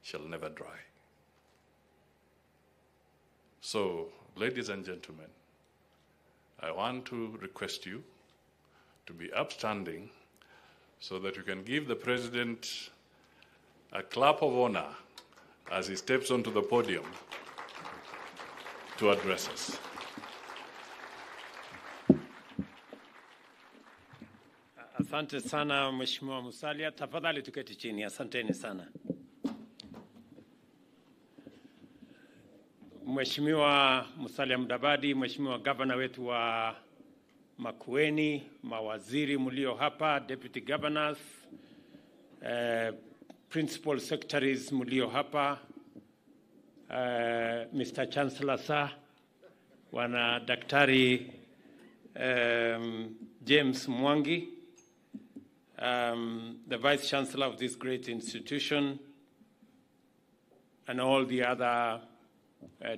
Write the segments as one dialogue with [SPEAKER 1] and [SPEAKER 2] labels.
[SPEAKER 1] shall never dry. So, ladies and gentlemen, I want to request you to be upstanding so that you can give the President a clap of honor as he steps onto the podium to address us.
[SPEAKER 2] Asante sana Mheshimiwa Musalia, tafadhali tuketi chini. Asanteni sana. Mheshimiwa Musalia Mudavadi, Mheshimiwa Governor wetu wa Makueni, mawaziri mlio hapa, Deputy Governors, Principal Secretaries mlio hapa, Mr. Chancellor Sir, wana Daktari James Mwangi, the Vice Chancellor of this great institution, and all the other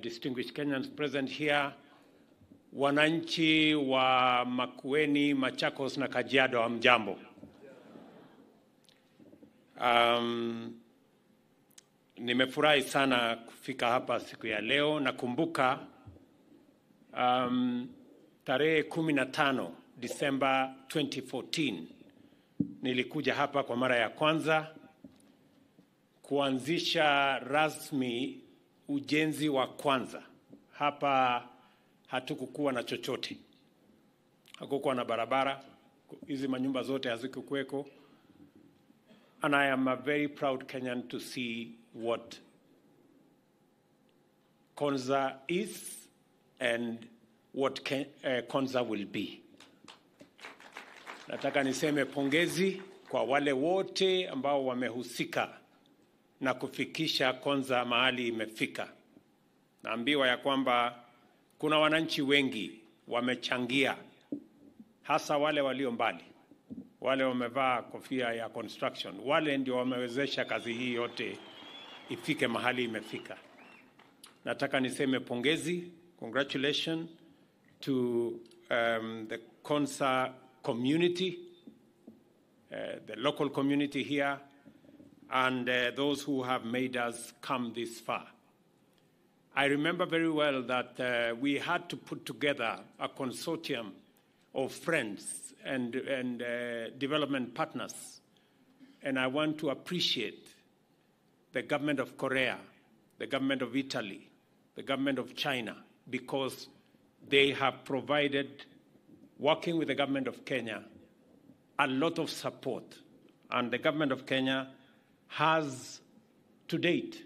[SPEAKER 2] distinguished Kenyans present here, wananchi wa Makueni, Machakos na Kajiado, hamjambo. Nimefurahi sana kufika hapa siku ya leo. Nakumbuka tarehe 15 Disemba 2014 nilikuja hapa kwa mara ya kwanza kuanzisha rasmi ujenzi wa kwanza. Hapa hatukukuwa na chochote. Hakukuwa na barabara. Hizi manyumba zote hazikukuweko. And I am a very proud Kenyan to see what Konza is and what Konza will be. Nataka niseme pongezi kwa wale wote ambao wamehusika na kufikisha Konza mahali imefika. Naambiwa ya kwamba kuna wananchi wengi wamechangia, hasa wale walio mbali, wale wamevaa kofia ya construction, wale ndio wamewezesha kazi hii yote ifike mahali imefika. Nataka niseme pongezi, congratulations to the Konza community, the local community here, and those who have made us come this far. I remember very well that we had to put together a consortium of friends and development partners. And I want to appreciate the government of Korea, the government of Italy, the government of China, because they have provided, working with the government of Kenya, a lot of support. And the government of Kenya has, to date,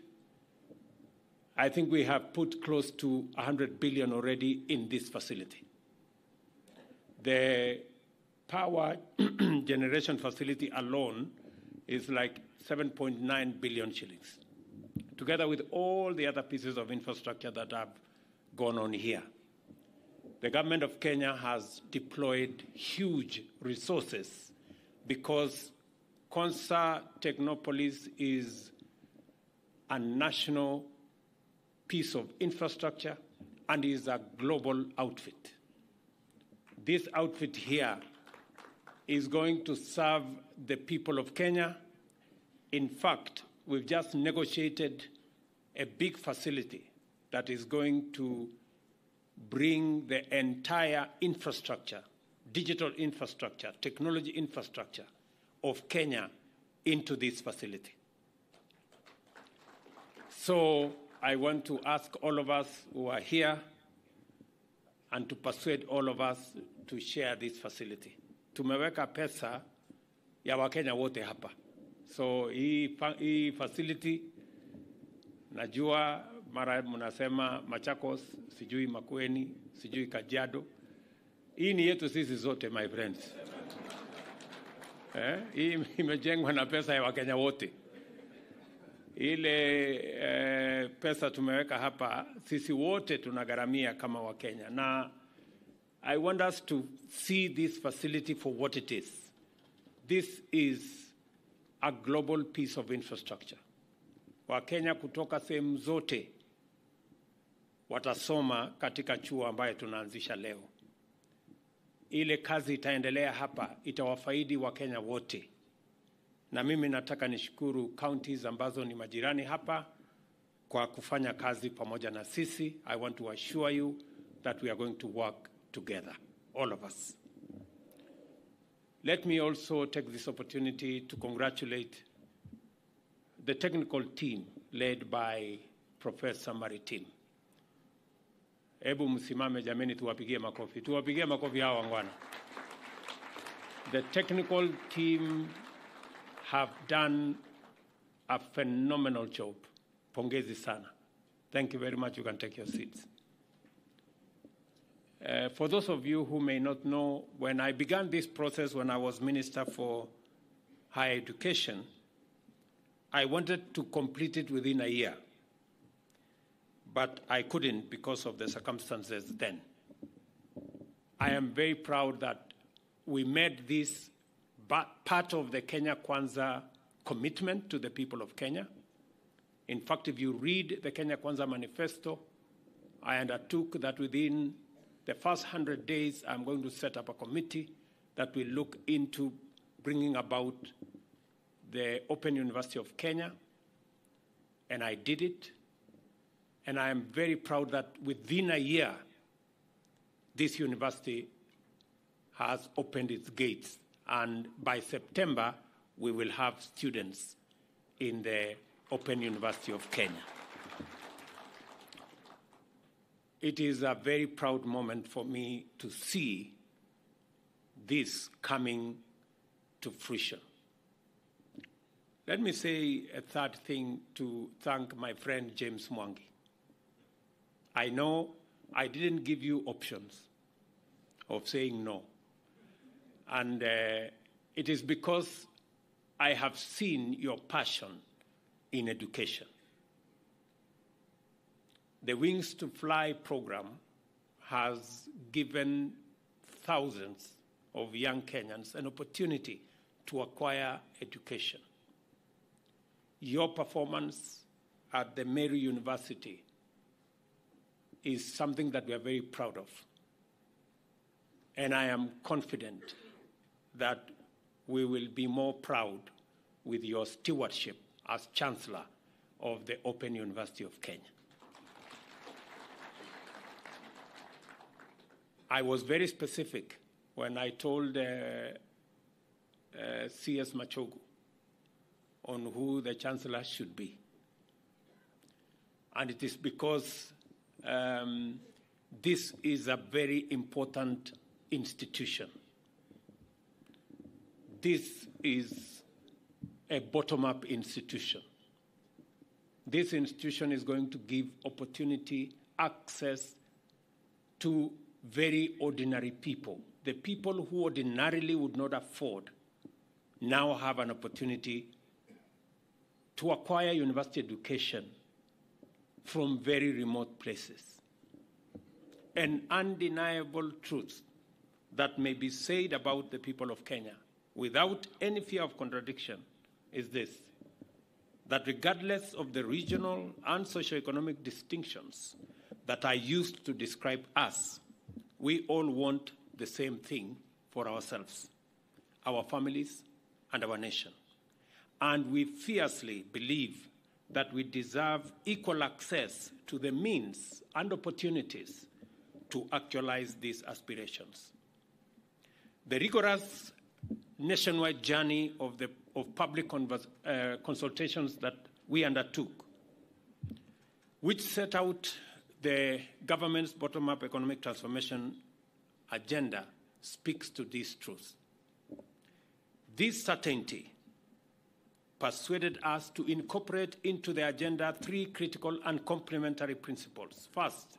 [SPEAKER 2] I think we have put close to 100 billion already in this facility. The power generation facility alone is like 7.9 billion shillings, together with all the other pieces of infrastructure that have gone on here. The government of Kenya has deployed huge resources because Konza Technopolis is a national piece of infrastructure and is a global outfit. This outfit here is going to serve the people of Kenya. In fact, we've just negotiated a big facility that is going to bring the entire infrastructure, digital infrastructure, technology infrastructure of Kenya into this facility. So I want to ask all of us who are here and to persuade all of us to share this facility. Tumeweka pesa ya Wakenya wote hapa. So hii facility, najua mara mnasema Machakos, sijui Makueni, sijui Kajiado. Hii ni yetu sisi zote, my friends. Hii imejengwa na pesa ya Wakenya wote. Ile pesa tumeweka hapa, sisi wote tunagharamia kama Wakenya. Na I want us to see this facility for what it is. This is a global piece of infrastructure. Wakenya kutoka sehemu zote watasoma katika chuo ambayo tunaanzisha leo. Ile kazi itaendelea hapa, itawafaidi Wakenya wote. Na mimi nataka nishukuru counties ambazo ni majirani hapa kwa kufanya kazi pamoja na sisi. I want to assure you that we are going to work together, all of us. Let me also take this opportunity to congratulate the technical team led by Professor Maritim. Ebu msimame jameni, tuwapigie makofi. Tuwapigie makofi hawa wangwana. The technical team have done a phenomenal job. Pongezi sana. Thank you very much. You can take your seats. For those of you who may not know, when I began this process when I was Minister for Higher Education, I wanted to complete it within a year, but I couldn't because of the circumstances then. I am very proud that we made this part of the Kenya Konza commitment to the people of Kenya. In fact, if you read the Kenya Konza Manifesto, I undertook that within the first 100 days, I'm going to set up a committee that will look into bringing about the Open University of Kenya, and I did it. And I am very proud that within a year, this university has opened its gates. And by September, we will have students in the Open University of Kenya. It is a very proud moment for me to see this coming to fruition. Let me say a third thing to thank my friend James Mwangi. I know I didn't give you options of saying no. And it is because I have seen your passion in education. The Wings to Fly program has given thousands of young Kenyans an opportunity to acquire education. Your performance at the Mary University is something that we are very proud of. And I am confident that we will be more proud with your stewardship as Chancellor of the Open University of Kenya. I was very specific when I told CS Machakos on who the Chancellor should be. And it is because this is a very important institution. This is a bottom-up institution. This institution is going to give opportunity, access to very ordinary people. The people who ordinarily would not afford now have an opportunity to acquire university education from very remote places. An undeniable truth that may be said about the people of Kenya without any fear of contradiction is this, that regardless of the regional and socioeconomic distinctions that are used to describe us, we all want the same thing for ourselves, our families, and our nation. And we fiercely believe that we deserve equal access to the means and opportunities to actualize these aspirations. The rigorous nationwide journey of public consultations that we undertook, which set out the government's bottom-up economic transformation agenda, speaks to this truth. This certainty persuaded us to incorporate into the agenda three critical and complementary principles. First,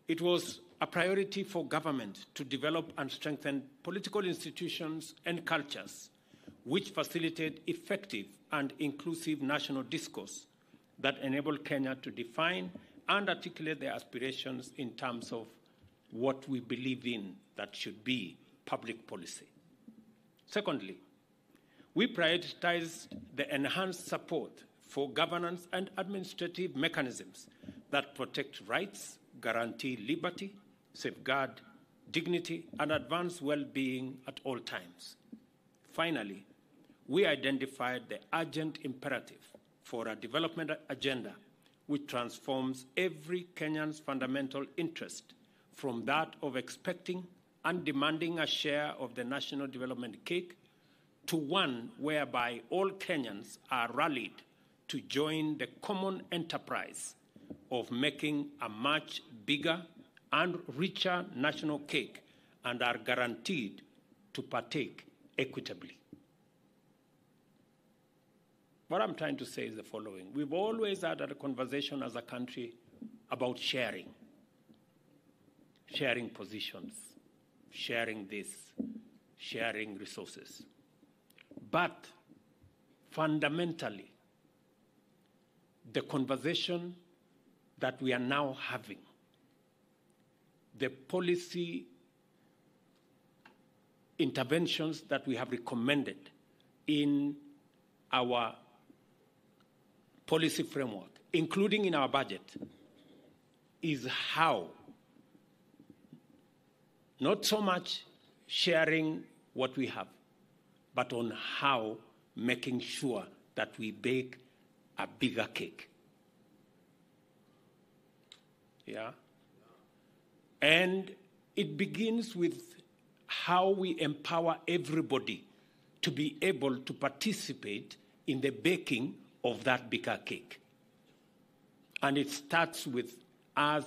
[SPEAKER 2] it was a priority for government to develop and strengthen political institutions and cultures which facilitate effective and inclusive national discourse that enable Kenya to define and articulate their aspirations in terms of what we believe in that should be public policy. Secondly, we prioritized the enhanced support for governance and administrative mechanisms that protect rights, guarantee liberty, safeguard dignity, and advance well-being at all times. Finally, we identified the urgent imperative for a development agenda which transforms every Kenyan's fundamental interest from that of expecting and demanding a share of the national development cake to one whereby all Kenyans are rallied to join the common enterprise of making a much bigger and richer national cake and are guaranteed to partake equitably. What I'm trying to say is the following. We've always had a conversation as a country about sharing positions, sharing this, sharing resources. But fundamentally, the conversation that we are now having, the policy interventions that we have recommended in our policy framework, including in our budget, is how, not so much sharing what we have, but on how making sure that we bake a bigger cake. Yeah? And it begins with how we empower everybody to be able to participate in the baking of that bigger cake. And it starts with us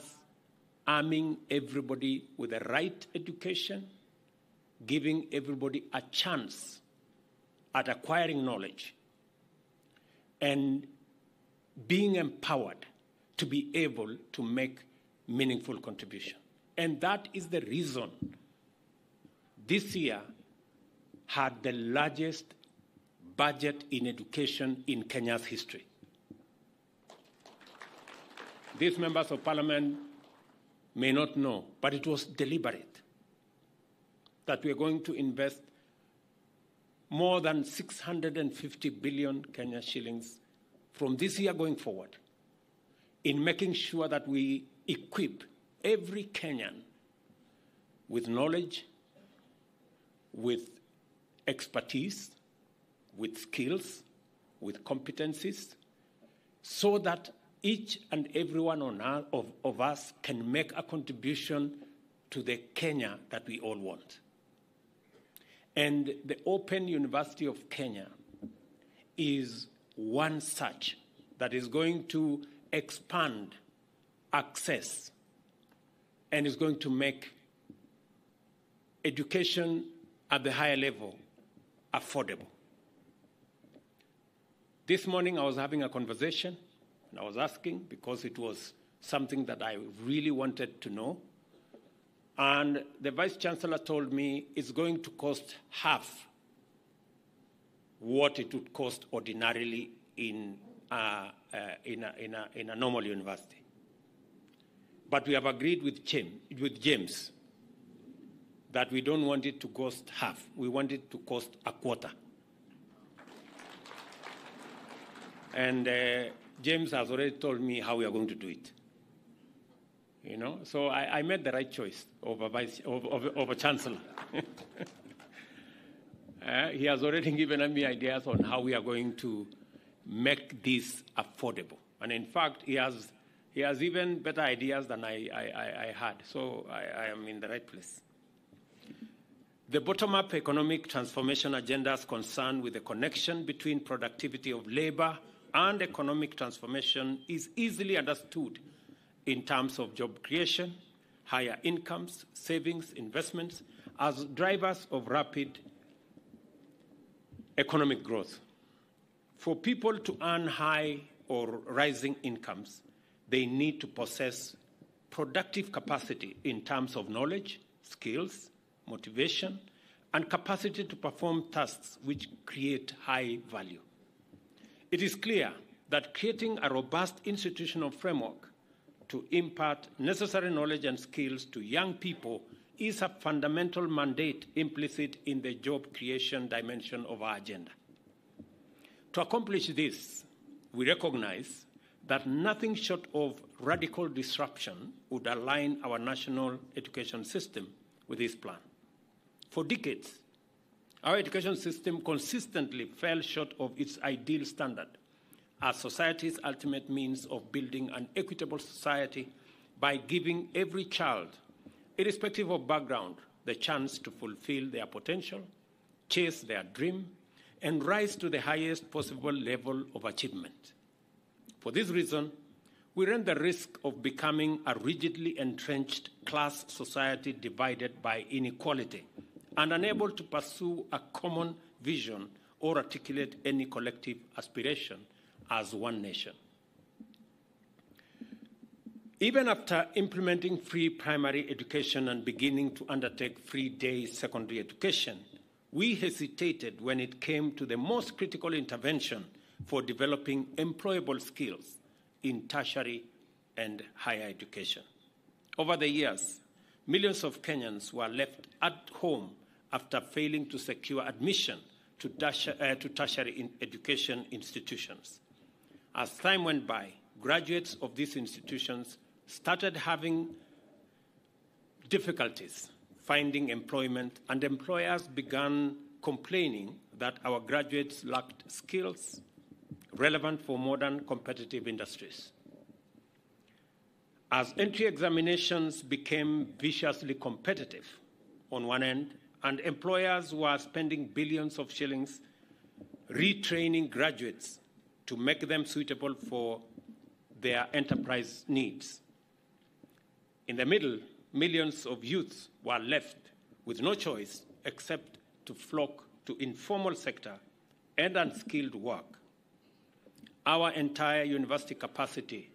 [SPEAKER 2] arming everybody with the right education, giving everybody a chance at acquiring knowledge, and being empowered to be able to make meaningful contribution. And that is the reason this year had the largest budget in education in Kenya's history. These members of parliament may not know, but it was deliberate that we are going to invest more than 650 billion Kenya shillings from this year going forward in making sure that we equip every Kenyan with knowledge, with expertise, with skills, with competencies, so that each and every one of us can make a contribution to the Kenya that we all want. And the Open University of Kenya is one such that is going to expand access and is going to make education at the higher level affordable. This morning I was having a conversation and I was asking because it was something that I really wanted to know. And the Vice Chancellor told me it's going to cost half what it would cost ordinarily in a normal university. But we have agreed with James that we don't want it to cost half. We want it to cost a quarter. And James has already told me how we are going to do it. You know, so I made the right choice over Chancellor. He has already given me ideas on how we are going to make this affordable. And in fact, he has even better ideas than I had. So I am in the right place. The bottom-up economic transformation agenda is concerned with the connection between productivity of labor and economic transformation is easily understood in terms of job creation, higher incomes, savings, investments, as drivers of rapid economic growth. For people to earn high or rising incomes, they need to possess productive capacity in terms of knowledge, skills, motivation, and capacity to perform tasks which create high value. It is clear that creating a robust institutional framework to impart necessary knowledge and skills to young people is a fundamental mandate implicit in the job creation dimension of our agenda. To accomplish this, we recognize that nothing short of radical disruption would align our national education system with this plan. For decades, Our education system consistently fell short of its ideal standard as society's ultimate means of building an equitable society by giving every child, irrespective of background, the chance to fulfill their potential, chase their dream, and rise to the highest possible level of achievement. For this reason, we run the risk of becoming a rigidly entrenched class society divided by inequality and unable to pursue a common vision or articulate any collective aspiration as one nation. Even after implementing free primary education and beginning to undertake free-day secondary education, we hesitated when it came to the most critical intervention for developing employable skills in tertiary and higher education. Over the years, millions of Kenyans were left at home after failing to secure admission to tertiary education institutions. As time went by, graduates of these institutions started having difficulties finding employment, and employers began complaining that our graduates lacked skills relevant for modern competitive industries. As entry examinations became viciously competitive on one end, and employers were spending billions of shillings retraining graduates to make them suitable for their enterprise needs. In the middle, millions of youths were left with no choice except to flock to informal sector and unskilled work. Our entire university capacity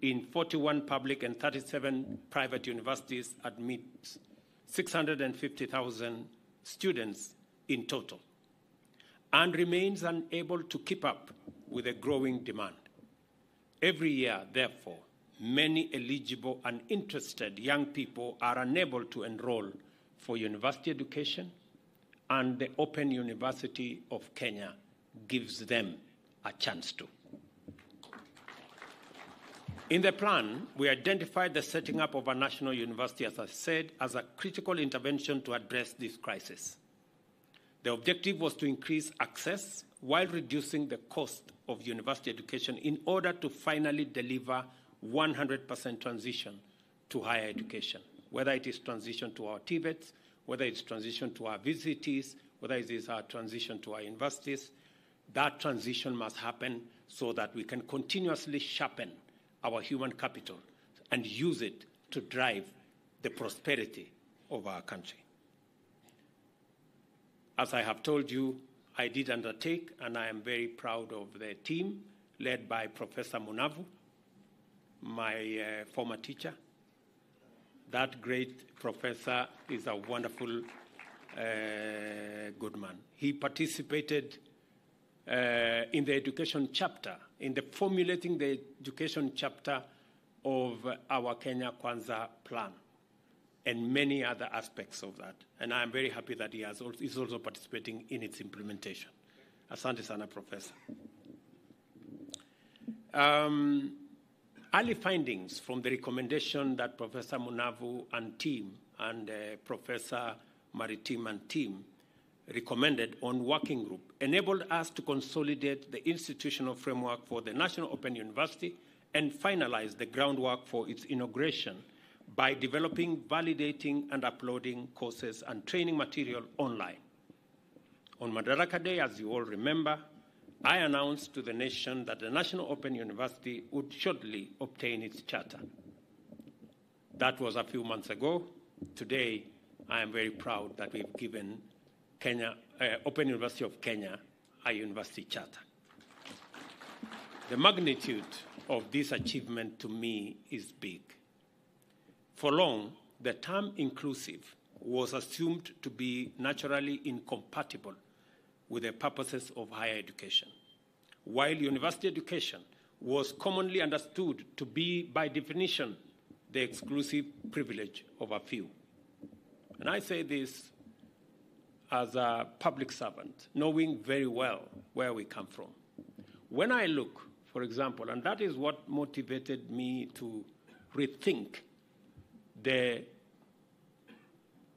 [SPEAKER 2] in 41 public and 37 private universities admits 650,000 students in total and remains unable to keep up with a growing demand. Every year, therefore, many eligible and interested young people are unable to enroll for university education, and the Open University of Kenya gives them a chance to. In the plan, we identified the setting up of a national university, as I said, as a critical intervention to address this crisis. The objective was to increase access while reducing the cost of university education in order to finally deliver 100% transition to higher education, whether it is transition to our TVETs, whether it's transition to our VCTs, whether it is our transition to our universities. That transition must happen so that we can continuously sharpen our human capital and use it to drive the prosperity of our country. As I have told you, I did undertake, and I am very proud of the team led by Professor Munavu, my former teacher. That great professor is a wonderful, good man. He participated in the education chapter, in the formulating the education chapter of our Kenya Konza plan and many other aspects of that. And I'm very happy that he is also participating in its implementation. Asante sana, Professor. Early findings from the recommendation that Professor Munavu and team and Professor Maritim and team recommended on working group enabled us to consolidate the institutional framework for the National Open University and finalize the groundwork for its inauguration by developing, validating, and uploading courses and training material online. On Madaraka Day, as you all remember, I announced to the nation that the National Open University would shortly obtain its charter. That was a few months ago. Today, I am very proud that we've given Open University of Kenya a university charter. The magnitude of this achievement to me is big. For long, the term inclusive was assumed to be naturally incompatible with the purposes of higher education, while university education was commonly understood to be, by definition, the exclusive privilege of a few. And I say this as a public servant, knowing very well where we come from. When I look, for example, and that is what motivated me to rethink the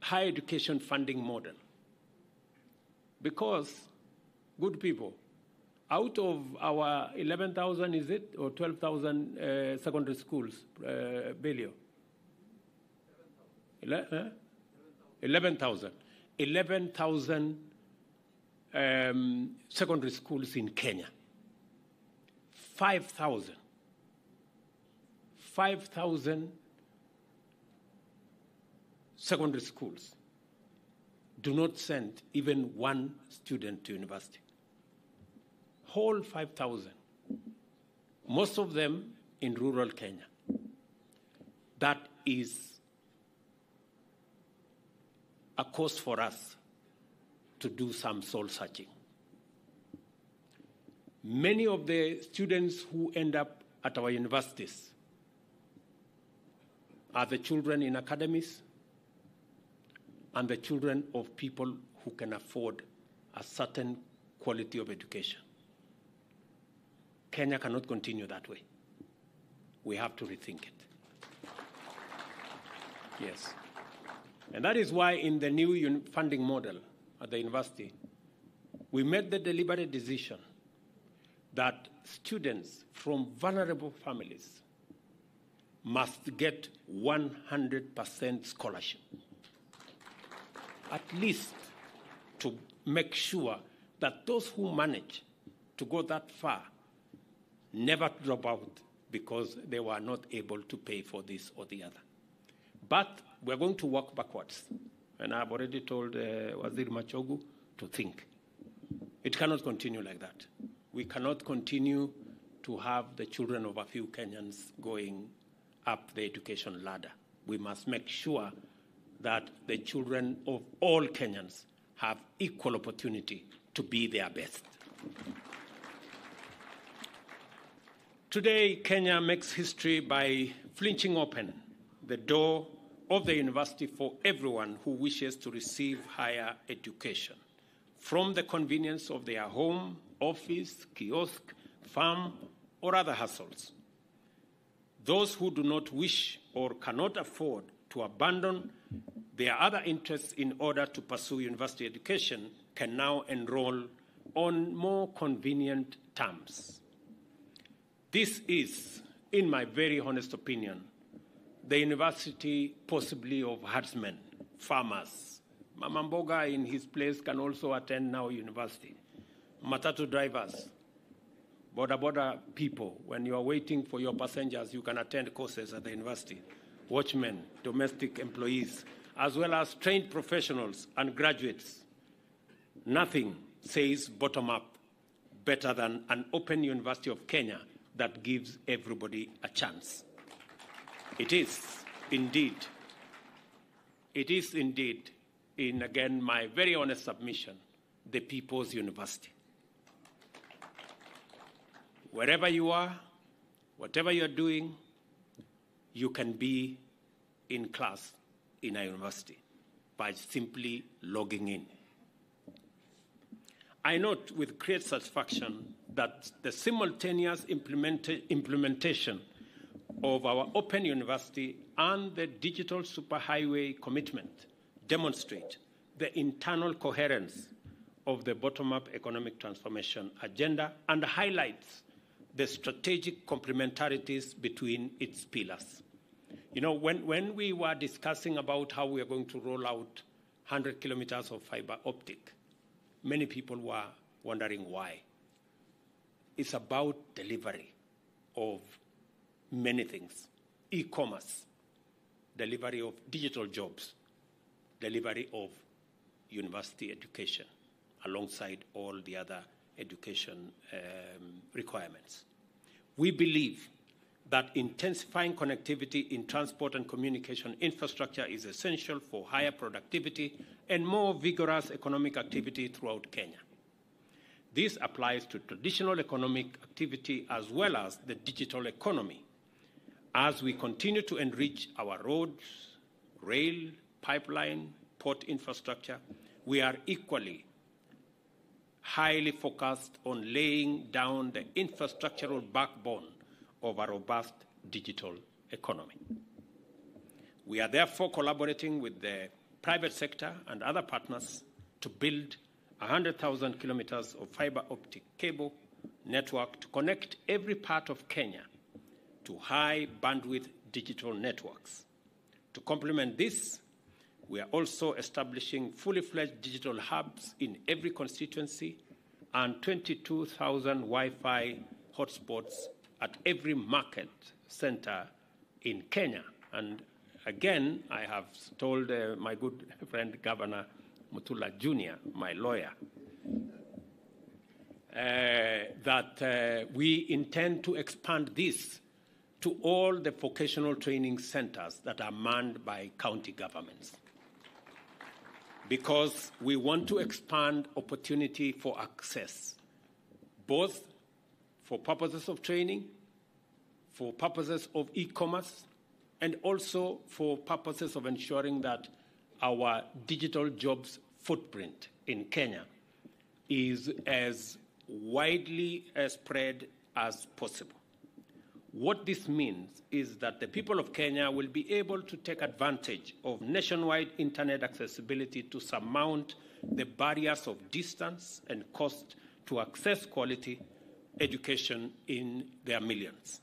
[SPEAKER 2] higher education funding model. Because, good people, out of our 11,000, is it, or 12,000 secondary schools, Belio? 11,000. 11,000 secondary schools in Kenya. 5,000 secondary schools do not send even one student to university. Whole 5,000. Most of them in rural Kenya. That is a cause for us to do some soul searching. Many of the students who end up at our universities are the children in academies and the children of people who can afford a certain quality of education. Kenya cannot continue that way. We have to rethink it. Yes. And that is why in the new funding model at the university, we made the deliberate decision that students from vulnerable families must get 100% scholarship, at least to make sure that those who manage to go that far never drop out because they were not able to pay for this or the other. But we're going to work backwards. And I've already told Waziri Machakos to think. It cannot continue like that. We cannot continue to have the children of a few Kenyans going up the education ladder. We must make sure that the children of all Kenyans have equal opportunity to be their best. Today, Kenya makes history by flinching open the door of the university for everyone who wishes to receive higher education, from the convenience of their home, office, kiosk, farm, or other hustles. Those who do not wish or cannot afford to abandon their other interests in order to pursue university education can now enroll on more convenient terms. This is, in my very honest opinion, the university possibly of herdsmen, farmers. Mama Mboga in his place can also attend now university. Matatu drivers, border people, when you are waiting for your passengers, you can attend courses at the university. Watchmen, domestic employees, as well as trained professionals and graduates. Nothing says bottom-up better than an open University of Kenya that gives everybody a chance. It is indeed, in again my very honest submission, the people's university. Wherever you are, whatever you're doing, you can be in class in a university by simply logging in. I note with great satisfaction that the simultaneous implementation of our open university and the digital superhighway commitment demonstrate the internal coherence of the bottom-up economic transformation agenda and highlights the strategic complementarities between its pillars. You know, when we were discussing about how we are going to roll out 100 kilometers of fiber optic, many people were wondering why. It's about delivery of many things. E-commerce, delivery of digital jobs, delivery of university education, alongside all the other education requirements. We believe that intensifying connectivity in transport and communication infrastructure is essential for higher productivity and more vigorous economic activity throughout Kenya. This applies to traditional economic activity as well as the digital economy. As we continue to enrich our roads, rail, pipeline, port infrastructure, we are equally highly focused on laying down the infrastructural backbone of a robust digital economy. We are therefore collaborating with the private sector and other partners to build 100,000 kilometers of fiber optic cable network to connect every part of Kenya to high bandwidth digital networks. To complement this, we are also establishing fully fledged digital hubs in every constituency and 22,000 Wi-Fi hotspots at every market center in Kenya. And again, I have told my good friend Governor Mutula Jr., my lawyer, that we intend to expand this to all the vocational training centers that are manned by county governments, because we want to expand opportunity for access, both for purposes of training, for purposes of e-commerce, and also for purposes of ensuring that our digital jobs footprint in Kenya is as widely spread as possible. What this means is that the people of Kenya will be able to take advantage of nationwide internet accessibility to surmount the barriers of distance and cost to access quality education in their millions.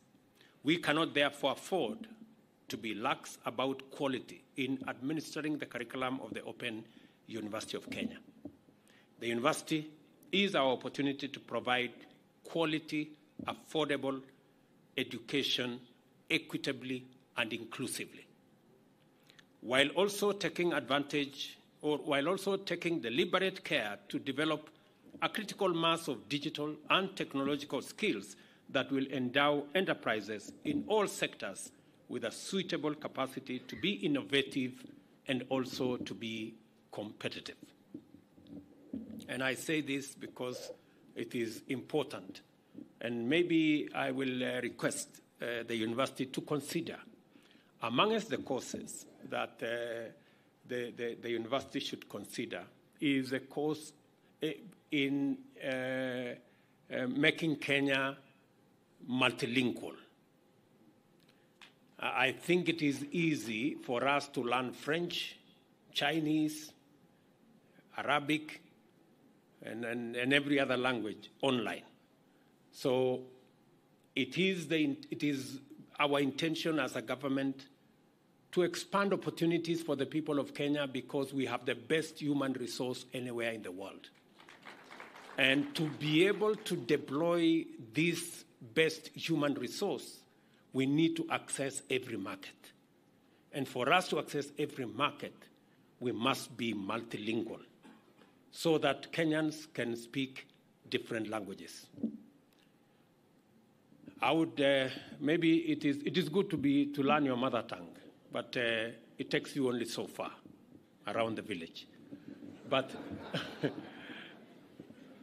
[SPEAKER 2] We cannot therefore afford to be lax about quality in administering the curriculum of the Open University of Kenya. The university is our opportunity to provide quality, affordable education equitably and inclusively, while also taking deliberate care to develop a critical mass of digital and technological skills that will endow enterprises in all sectors with a suitable capacity to be innovative and also to be competitive. And I say this because it is important. And maybe I will request the university to consider, amongst the courses that the university should consider, is a course in making Kenya multilingual. I think it is easy for us to learn French, Chinese, Arabic, and every other language online. So it is our intention as a government to expand opportunities for the people of Kenya, because we have the best human resource anywhere in the world. And to be able to deploy this best human resource, we need to access every market. And for us to access every market, we must be multilingual so that Kenyans can speak different languages. I would, maybe it is good to learn your mother tongue, but it takes you only so far around the village. But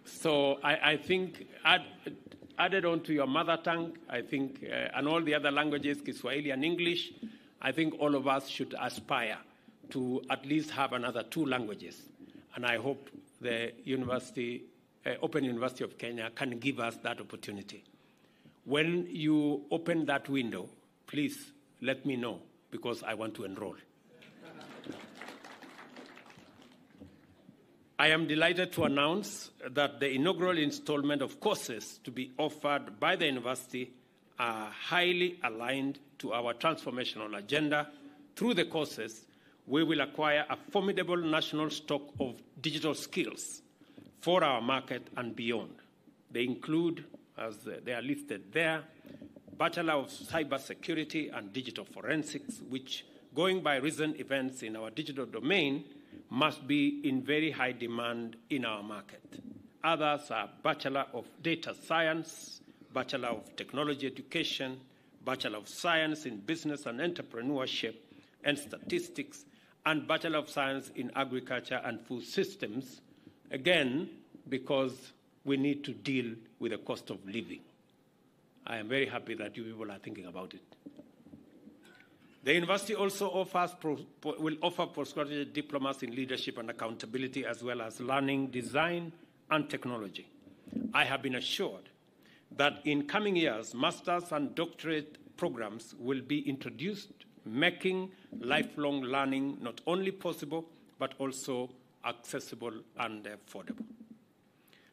[SPEAKER 2] so I think added on to your mother tongue, I think, and all the other languages, Kiswahili and English, I think all of us should aspire to at least have another 2 languages. And I hope the university, Open University of Kenya, can give us that opportunity. When you open that window, please let me know, because I want to enroll. I am delighted to announce that the inaugural installment of courses to be offered by the university are highly aligned to our transformational agenda. Through the courses, we will acquire a formidable national stock of digital skills for our market and beyond. They include, as they are listed there, Bachelor of Cybersecurity and Digital Forensics, which, going by recent events in our digital domain, must be in very high demand in our market. Others are Bachelor of Data Science, Bachelor of Technology Education, Bachelor of Science in Business and Entrepreneurship and Statistics, and Bachelor of Science in Agriculture and Food Systems, again, because we need to deal with the cost of living. I am very happy that you people are thinking about it. The university also will offer postgraduate diplomas in leadership and accountability, as well as learning, design, and technology. I have been assured that in coming years, master's and doctorate programs will be introduced, making lifelong learning not only possible, but also accessible and affordable.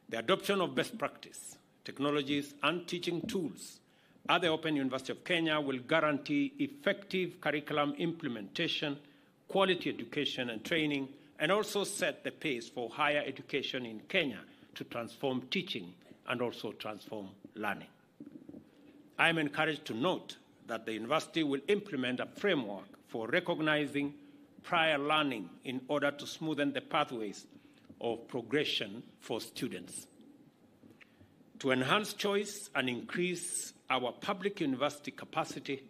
[SPEAKER 2] The adoption of best practice, technologies, and teaching tools at the Open University of Kenya will guarantee effective curriculum implementation, quality education and training, and also set the pace for higher education in Kenya to transform teaching and also transform learning. I am encouraged to note that the university will implement a framework for recognizing prior learning in order to smoothen the pathways of progression for students. To enhance choice and increase our public university capacity,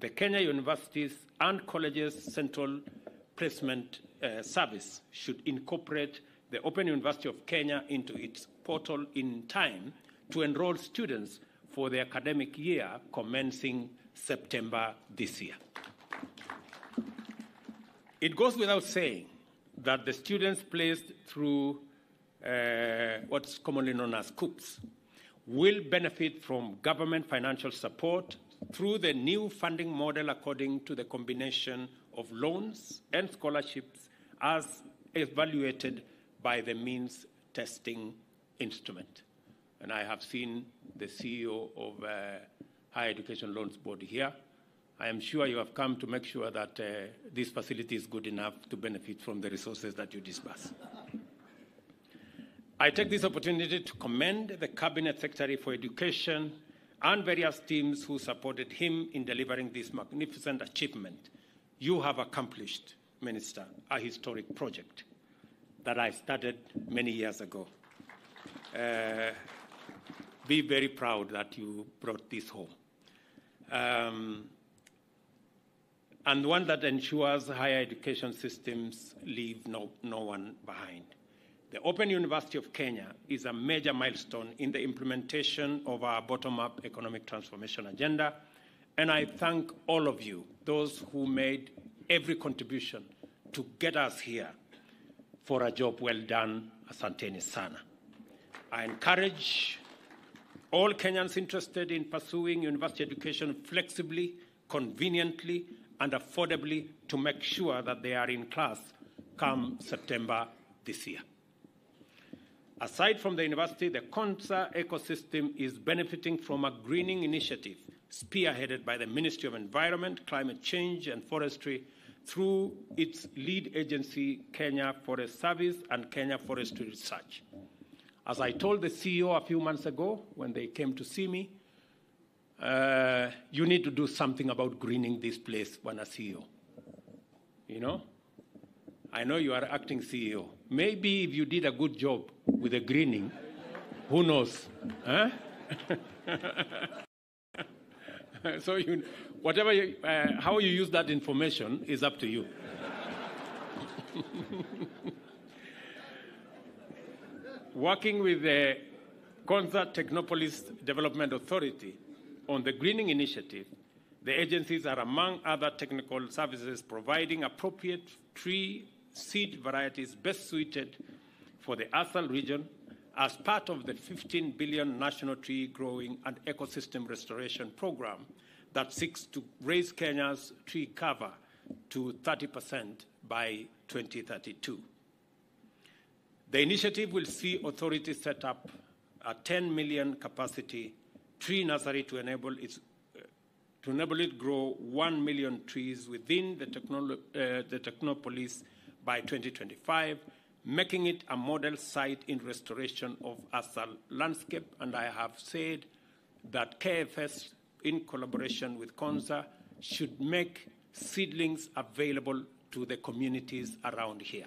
[SPEAKER 2] the Kenya Universities and Colleges Central Placement Service should incorporate the Open University of Kenya into its portal in time to enroll students for the academic year commencing September this year. It goes without saying that the students placed through what's commonly known as COOPs will benefit from government financial support through the new funding model according to the combination of loans and scholarships as evaluated by the means testing instrument. And I have seen the CEO of Higher Education Loans Board here. I am sure you have come to make sure that this facility is good enough to benefit from the resources that you disburse. I take this opportunity to commend the Cabinet Secretary for Education and various teams who supported him in delivering this magnificent achievement. You have accomplished, Minister, a historic project that I started many years ago. Be very proud that you brought this home. And one that ensures higher education systems leave no one behind. The Open University of Kenya is a major milestone in the implementation of our bottom-up economic transformation agenda, and I thank all of you, those who made every contribution to get us here, for a job well done. Asanteni sana. I encourage all Kenyans interested in pursuing university education flexibly, conveniently, and affordably to make sure that they are in class come September this year. Aside from the university, the Konza ecosystem is benefiting from a greening initiative spearheaded by the Ministry of Environment, Climate Change and Forestry through its lead agency, Kenya Forest Service and Kenya Forestry Research. As I told the CEO a few months ago when they came to see me, you need to do something about greening this place, Bwana CEO. You know? I know you are acting CEO. Maybe if you did a good job with the greening, who knows? Huh? So whatever how you use that information is up to you. Working with the Konza Technopolis Development Authority on the greening initiative, the agencies are, among other technical services, providing appropriate tree seed varieties best suited for the Asal region as part of the 15 billion National Tree Growing and Ecosystem Restoration Program that seeks to raise Kenya's tree cover to 30% by 2032. The initiative will see authorities set up a 10 million capacity tree nursery to enable it grow 1 million trees within the Technopolis by 2025, making it a model site in restoration of Asal landscape. And I have said that KFS, in collaboration with Konza, should make seedlings available to the communities around here.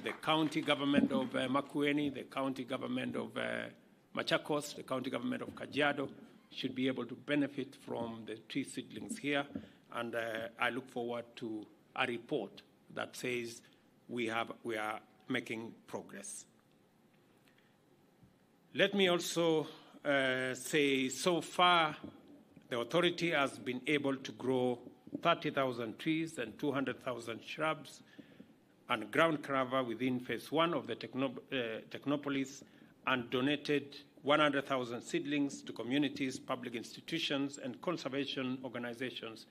[SPEAKER 2] The county government of Makueni, the county government of Machakos, the county government of Kajiado should be able to benefit from the tree seedlings here. And I look forward to a report that says we are making progress. Let me also say, so far, the authority has been able to grow 30,000 trees and 200,000 shrubs and ground cover within phase 1 of the Technopolis, and donated 100,000 seedlings to communities, public institutions, and conservation organizations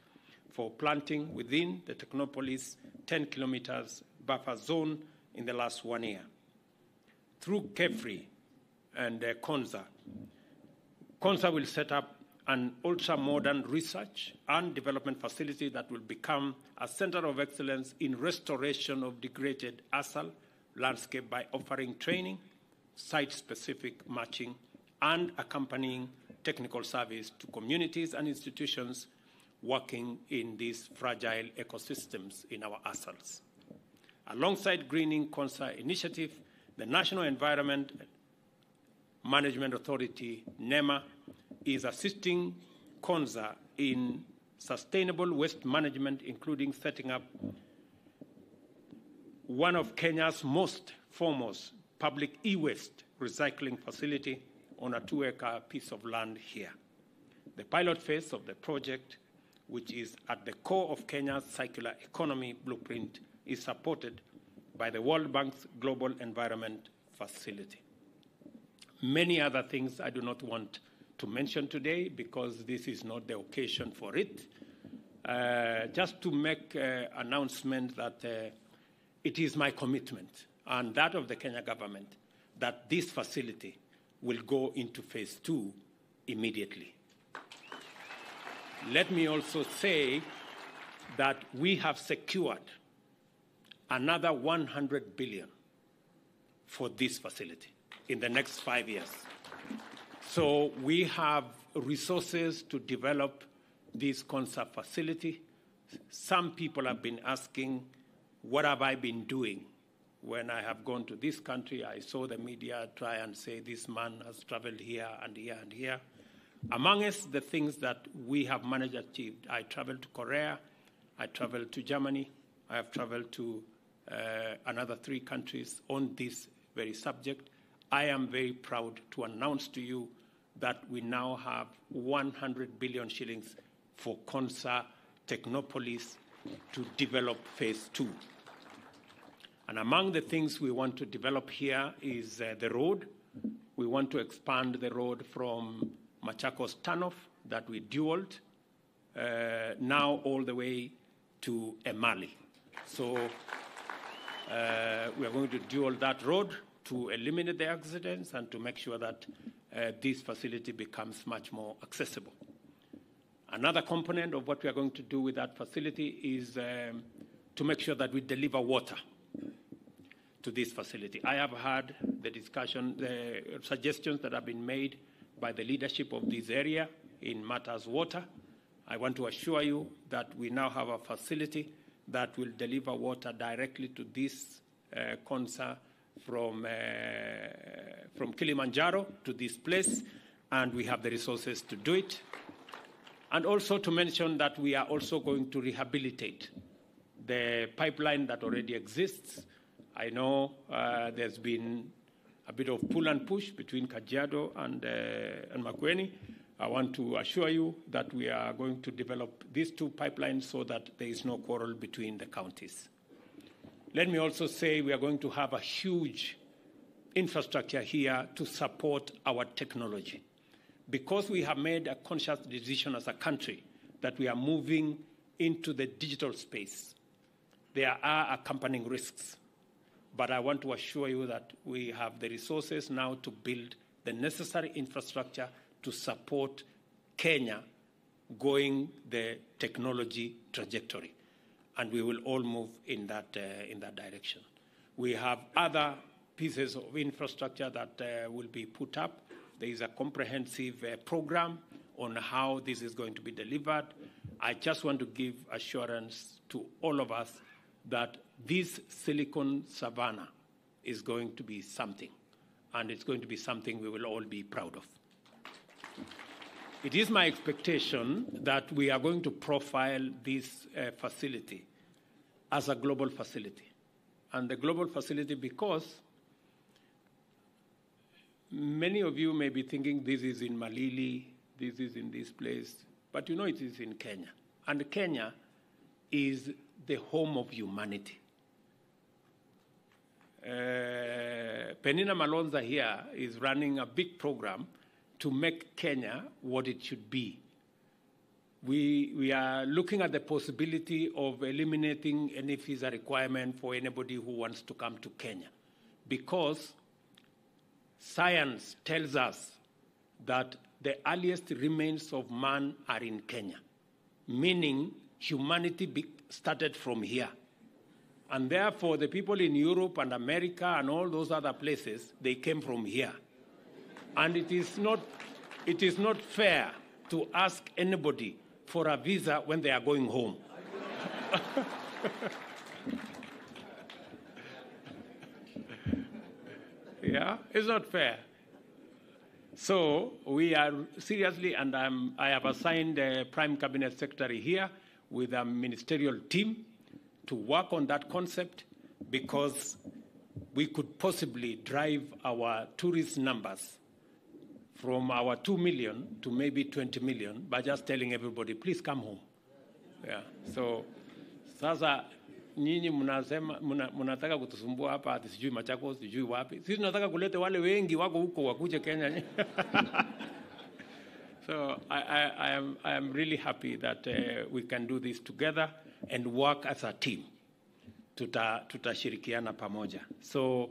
[SPEAKER 2] for planting within the Technopolis 10 kilometers buffer zone in the last 1 year. through Kefri and Konza. Konza will set up an ultra-modern research and development facility that will become a center of excellence in restoration of degraded ASAL landscape by offering training, site-specific matching, and accompanying technical service to communities and institutions working in these fragile ecosystems in our ASALs. Alongside Greening Konza Initiative, the National Environment Management Authority, NEMA, is assisting Konza in sustainable waste management, including setting up one of Kenya's most foremost public e-waste recycling facility on a 2-acre piece of land here. The pilot phase of the project, which is at the core of Kenya's circular economy blueprint, is supported by the World Bank's Global Environment Facility. Many other things I do not want to mention today because this is not the occasion for it. Just to make an announcement that it is my commitment and that of the Kenya government that this facility will go into phase 2 immediately. Let me also say that we have secured another 100 billion for this facility in the next 5 years. So we have resources to develop this Konza facility. Some people have been asking, what have I been doing? When I have gone to this country, I saw the media try and say this man has traveled here and here and here. Amongst the things that we have managed to achieve, I traveled to Korea, I traveled to Germany, I have traveled to another 3 countries on this very subject. I am very proud to announce to you that we now have 100 billion shillings for Konza Technopolis to develop phase 2. And among the things we want to develop here is the road. We want to expand the road from Machakos Turnoff that we dualed, now all the way to Emali. So we are going to dual that road to eliminate the accidents and to make sure that this facility becomes much more accessible. Another component of what we are going to do with that facility is to make sure that we deliver water to this facility. I have heard the discussion, the suggestions that have been made by the leadership of this area in matters water. I want to assure you that we now have a facility that will deliver water directly to this Konza from Kilimanjaro to this place, and we have the resources to do it. And also to mention that we are also going to rehabilitate the pipeline that already exists. I know there's been a bit of pull and push between Kajiado and Makueni. I want to assure you that we are going to develop these 2 pipelines so that there is no quarrel between the counties. Let me also say we are going to have a huge infrastructure here to support our technology. Because we have made a conscious decision as a country that we are moving into the digital space, there are accompanying risks. But I want to assure you that we have the resources now to build the necessary infrastructure to support Kenya going the technology trajectory. And we will all move in that direction. We have other pieces of infrastructure that will be put up. There is a comprehensive program on how this is going to be delivered. I just want to give assurance to all of us that this Silicon Savannah is going to be something, and it's going to be something we will all be proud of. It is my expectation that we are going to profile this facility as a global facility. And the global facility because many of you may be thinking this is in Malili, this is in this place, but you know it is in Kenya. And Kenya is the home of humanity. Penina Malonza here is running a big program to make Kenya what it should be. We are looking at the possibility of eliminating any visa requirement for anybody who wants to come to Kenya, because Science tells us that the earliest remains of man are in Kenya, meaning humanity started from here. And therefore, the people in Europe and America and all those other places, they came from here. And it is not fair to ask anybody for a visa when they are going home. Yeah, it's not fair. So we are seriously, and I have assigned the Prime Cabinet Secretary here with a ministerial team to work on that concept, because we could possibly drive our tourist numbers from our 2 million to maybe 20 million by just telling everybody, please come home. Yeah. So sasa nyinyi mnataka kutusumbua hapa ati sijui Machakos, sijui wapi. Sisi tunataka kulete wale wengi wako huko wakuje Kenya. So I am really happy that we can do this together and work as a team. Tutashirikiana pamoja. So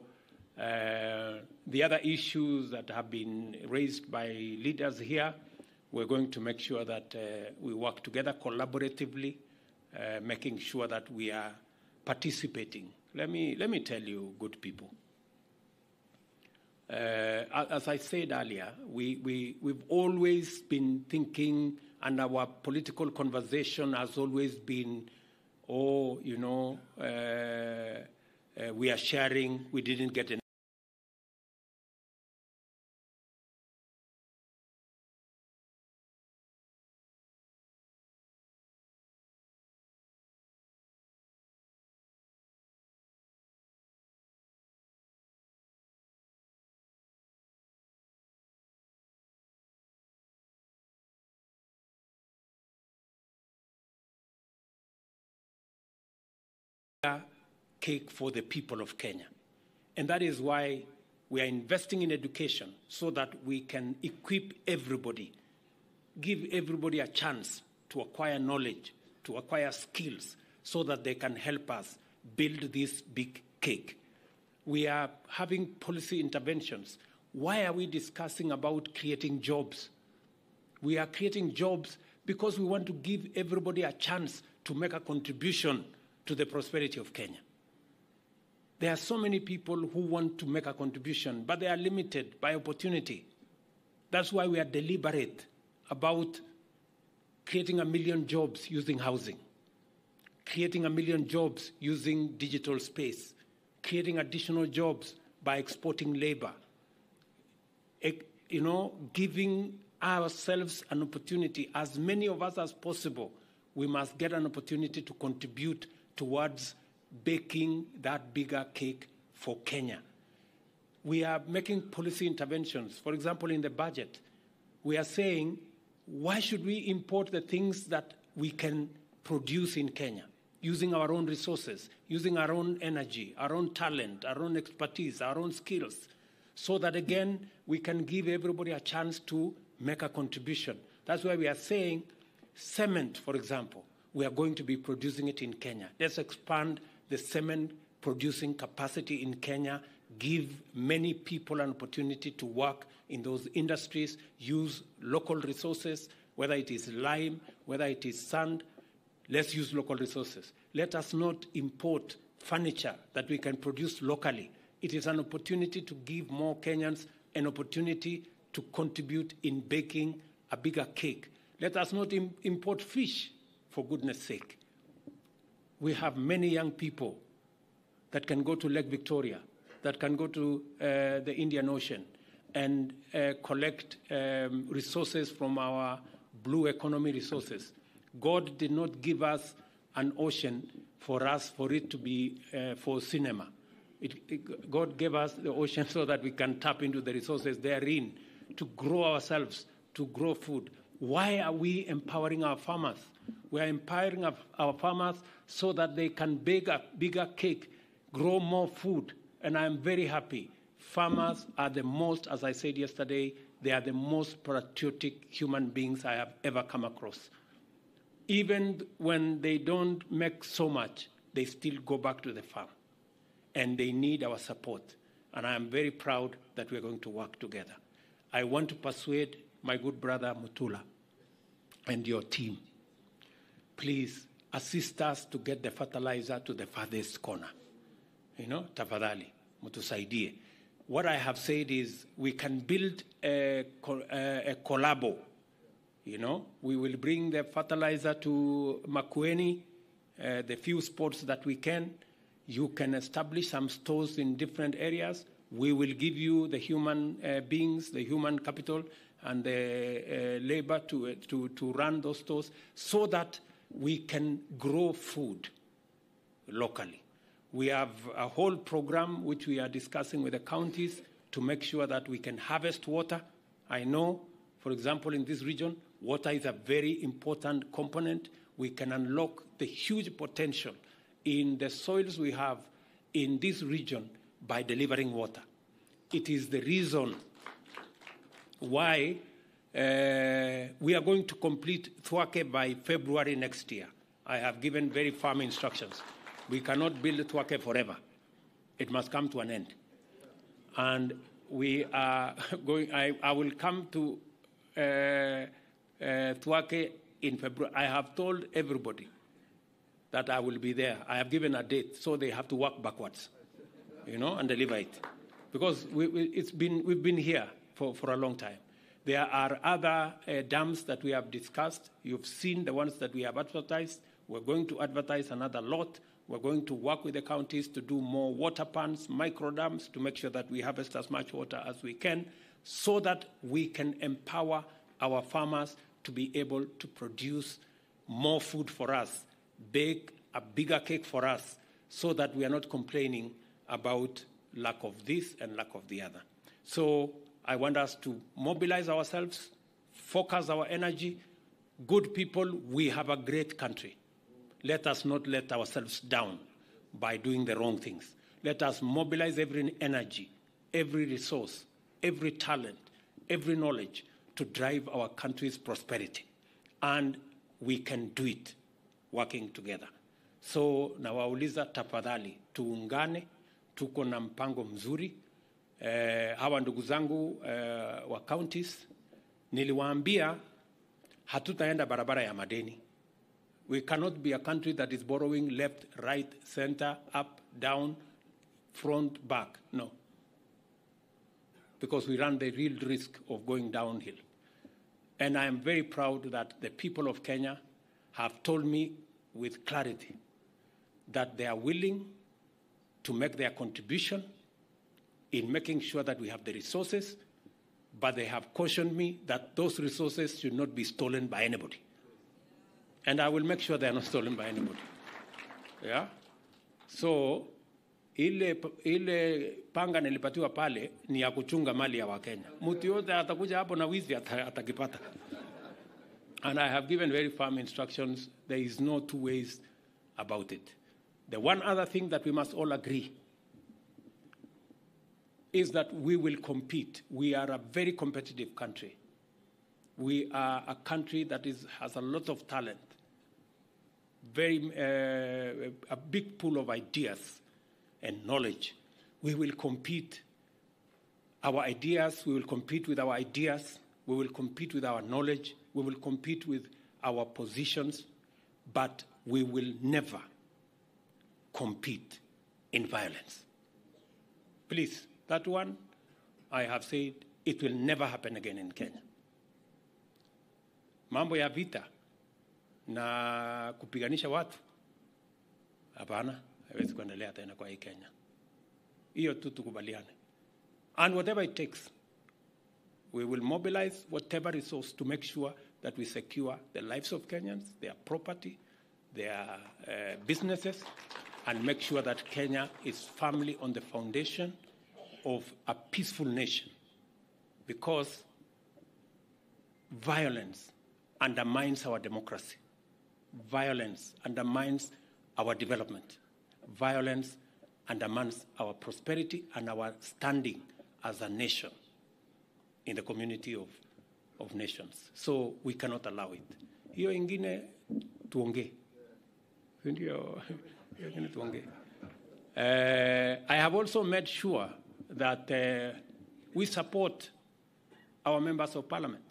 [SPEAKER 2] the other issues that have been raised by leaders here, we're going to make sure that we work together collaboratively, making sure that we are participating. Let me tell you, good people. As I said earlier, we've always been thinking, and our political conversation has always been, we are sharing, we didn't get enough. Cake for the people of Kenya. And that is why we are investing in education, so that we can equip everybody, give everybody a chance to acquire knowledge, to acquire skills, so that they can help us build this big cake. We are having policy interventions. Why are we discussing about creating jobs? We are creating jobs because we want to give everybody a chance to make a contribution to the prosperity of Kenya. There are so many people who want to make a contribution, but they are limited by opportunity. That's why we are deliberate about creating 1 million jobs using housing, creating 1 million jobs using digital space, creating additional jobs by exporting labor, giving ourselves an opportunity. As many of us as possible, we must get an opportunity to contribute towards baking that bigger cake for Kenya. We are making policy interventions. For example, in the budget, we are saying, why should we import the things that we can produce in Kenya, using our own resources, using our own energy, our own talent, our own expertise, our own skills, so that, again, we can give everybody a chance to make a contribution. That's why we are saying cement, for example, we are going to be producing it in Kenya. Let's expand the cement producing capacity in Kenya, give many people an opportunity to work in those industries, use local resources, whether it is lime, whether it is sand. Let's use local resources. Let us not import furniture that we can produce locally. It is an opportunity to give more Kenyans an opportunity to contribute in baking a bigger cake. Let us not import fish, for goodness sake. We have many young people that can go to Lake Victoria, that can go to the Indian Ocean and collect resources from our blue economy resources. God did not give us an ocean for it to be for cinema. God gave us the ocean so that we can tap into the resources therein to grow ourselves, to grow food. Why are we empowering our farmers? We are empowering our farmers so that they can bake a bigger cake, grow more food. And I'm very happy. Farmers are the most, as I said yesterday, they are the most patriotic human beings I have ever come across. Even when they don't make so much, they still go back to the farm. And they need our support. And I am very proud that we're going to work together. I want to persuade my good brother Mutula and your team. Please assist us to get the fertilizer to the farthest corner. Tafadhali, mutusaidie. What I have said is we can build a collabo. We will bring the fertilizer to Makueni, the few spots that we can. You can establish some stores in different areas. We will give you the human beings, the human capital, and the labor to run those stores so that we can grow food locally. We have a whole program which we are discussing with the counties to make sure that we can harvest water. I know, for example, in this region, water is a very important component. We can unlock the huge potential in the soils we have in this region by delivering water. It is the reason why we are going to complete Thwake by February next year. I have given very firm instructions. We cannot build Thwake forever. It must come to an end. And we are going, I will come to Thwake in February. I have told everybody that I will be there. I have given a date, so they have to work backwards, and deliver it. Because we've been here for a long time. There are other dams that we have discussed. You've seen the ones that we have advertised. We're going to advertise another lot. We're going to work with the counties to do more water pans, micro dams, to make sure that we harvest as much water as we can so that we can empower our farmers to be able to produce more food for us, bake a bigger cake for us, so that we are not complaining about lack of this and lack of the other. So I want us to mobilize ourselves, focus our energy. Good people, we have a great country. Let us not let ourselves down by doing the wrong things. Let us mobilize every energy, every resource, every talent, every knowledge to drive our country's prosperity. And we can do it working together. So nawauliza tafadhali, tuungane, tuko na mpango mzuri. Hawa ndugu zangu wa counties, niliwaambia hatutaenda barabara ya madeni. We cannot be a country that is borrowing left, right, center, up, down, front, back. No. Because we run the real risk of going downhill. And I am very proud that the people of Kenya have told me with clarity that they are willing to make their contribution in making sure that we have the resources, but they have cautioned me that those resources should not be stolen by anybody. And I will make sure they are not stolen by anybody. Yeah? So, ile panga nilipatiwa pale ni ya kuchunga mali ya Wakenya. Mtu yote atakuja hapo na wizi atakipata. And I have given very firm instructions. There is no two ways about it. The one other thing that we must all agree is that we will compete. We are a very competitive country. We are a country that has a lot of talent, a big pool of ideas and knowledge. We will compete. Our ideas, we will compete with our ideas. We will compete with our knowledge. We will compete with our positions. But we will never compete in violence. Please, that one, I have said, it will never happen again in Kenya. Mambo ya vita na kupiganisha watu, hapana, haiwezi kuendelea tena kwa hii Kenya. Hiyo tu tukubaliane. And whatever it takes, we will mobilize whatever resource to make sure that we secure the lives of Kenyans, their property, their businesses, and make sure that Kenya is firmly on the foundation of a peaceful nation. Because violence undermines our democracy. Violence undermines our development. Violence undermines our prosperity and our standing as a nation in the community of nations. So we cannot allow it. Hiyo ingine tuongee. I have also made sure that we support our members of parliament.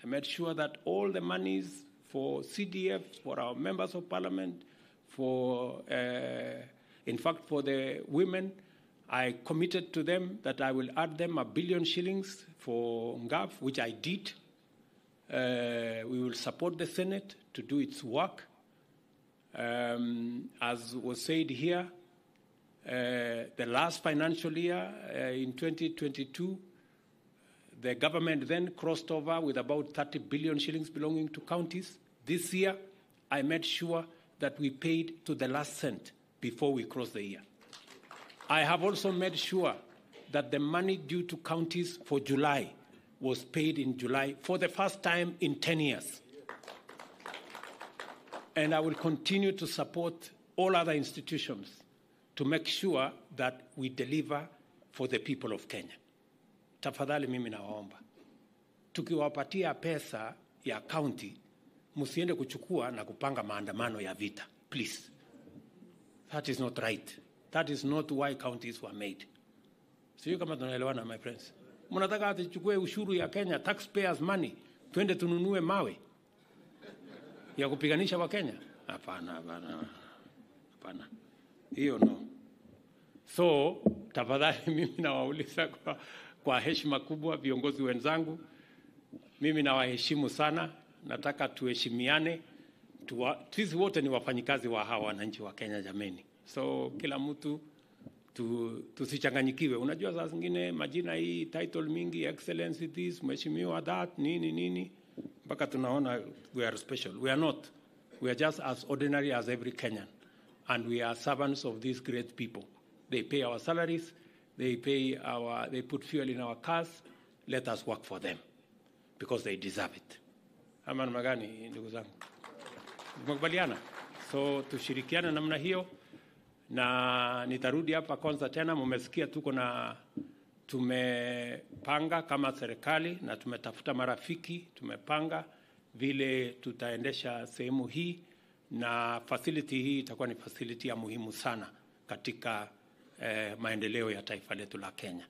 [SPEAKER 2] I made sure that all the monies for CDF, for our members of parliament, for, in fact, for the women, I committed to them that I will add them 1 billion shillings for NGAF, which I did. We will support the Senate to do its work. As was said here, the last financial year, in 2022, the government then crossed over with about 30 billion shillings belonging to counties. This year, I made sure that we paid to the last cent before we crossed the year. I have also made sure that the money due to counties for July was paid in July for the first time in 10 years. And I will continue to support all other institutions to make sure that we deliver for the people of Kenya. Tafadhali mimi nawaomba, tukiwapatia pesa ya county, msiende kuchukua na kupanga maandamano ya vita. Please. That is not right. That is not why counties were made. Sio kama tunaelewana, my friends. Mnataka atichukue ushuru ya Kenya, taxpayers money, twende tununue mawe ya kupiganisha wa Kenya? Hapana, hapana. Hapana. Hiyo no. So, tafadhali mimi nawauliza kwa heshima kubwa viongozi wenzangu, mimi nawaheshimu sana, nataka tuheshimiane. Sisi wote ni wafanyikazi wa hawa wananchi wa Kenya jameni. So kila mtu tusichanganyikiwe. Unajua saa zingine majina hii, title mingi, excellency this, mheshimiwa that, nini, mpaka tunaona we are special. We are not. We are just as ordinary as every Kenyan. And we are servants of these great people. They pay our salaries, they put fuel in our cars. Let us work for them because they deserve it. Ama namna gani ndugu zangu? Tumekubaliana? So tushirikiane namna hiyo, na nitarudi hapa Konza tena. Mmesikia tumepanga kama serikali na tumetafuta marafiki, tumepanga vile tutaendesha sehemu hii, na facility hii itakuwa ni facility ya muhimu sana katika maendeleo ya taifa letu la Kenya.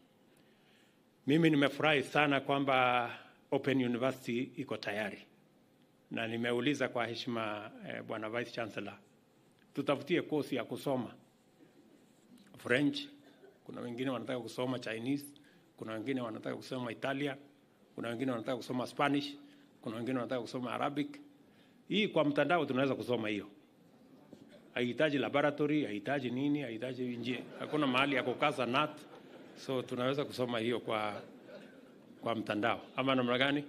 [SPEAKER 2] Mimi nimefurahi sana kwamba Open University iko tayari, na nimeuliza kwa heshima Bwana Vice Chancellor, tutafutie kosi ya kusoma French, kuna wengine wanataka kusoma Chinese, kuna wengine wanataka kusoma Italia, kuna wengine wanataka kusoma Spanish, kuna wengine wanataka kusoma Arabic. Hii kwa mtandao tunaweza kusoma hiyo. Haihitaji laboratory, haihitaji nini, haihitaji nje. Hakuna mahali ya kukaza nut. So tunaweza kusoma hiyo kwa mtandao. Ama namna gani?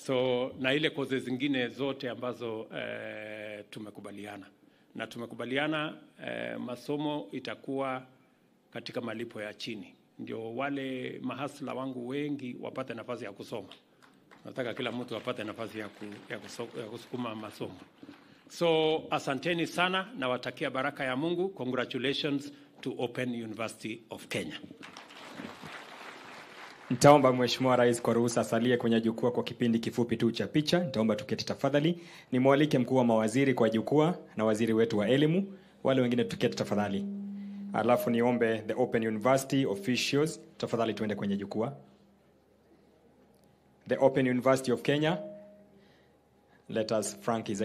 [SPEAKER 2] So na ile kozi zingine zote ambazo tumekubaliana. Na tumekubaliana masomo itakuwa katika malipo ya chini. Ndio wale mahasla wangu wengi wapate nafasi ya kusoma. Nataka kila mtu apate nafasi ya kusukuma masomo. So asanteni sana na watakia baraka ya Mungu. Congratulations to Open University of Kenya.
[SPEAKER 3] Nitaomba Mheshimiwa Rais kwa ruhusa asalie kwenye jukwaa kwa kipindi kifupi tu cha picha. Nitaomba tuketi tafadhali. Nimwalike mkuu wa mawaziri kwa jukwaa na waziri wetu wa elimu. Wale wengine tuketi tafadhali. Alafu niombe the Open University officials tafadhali tuende kwenye jukwaa. The Open University of Kenya, let us frank his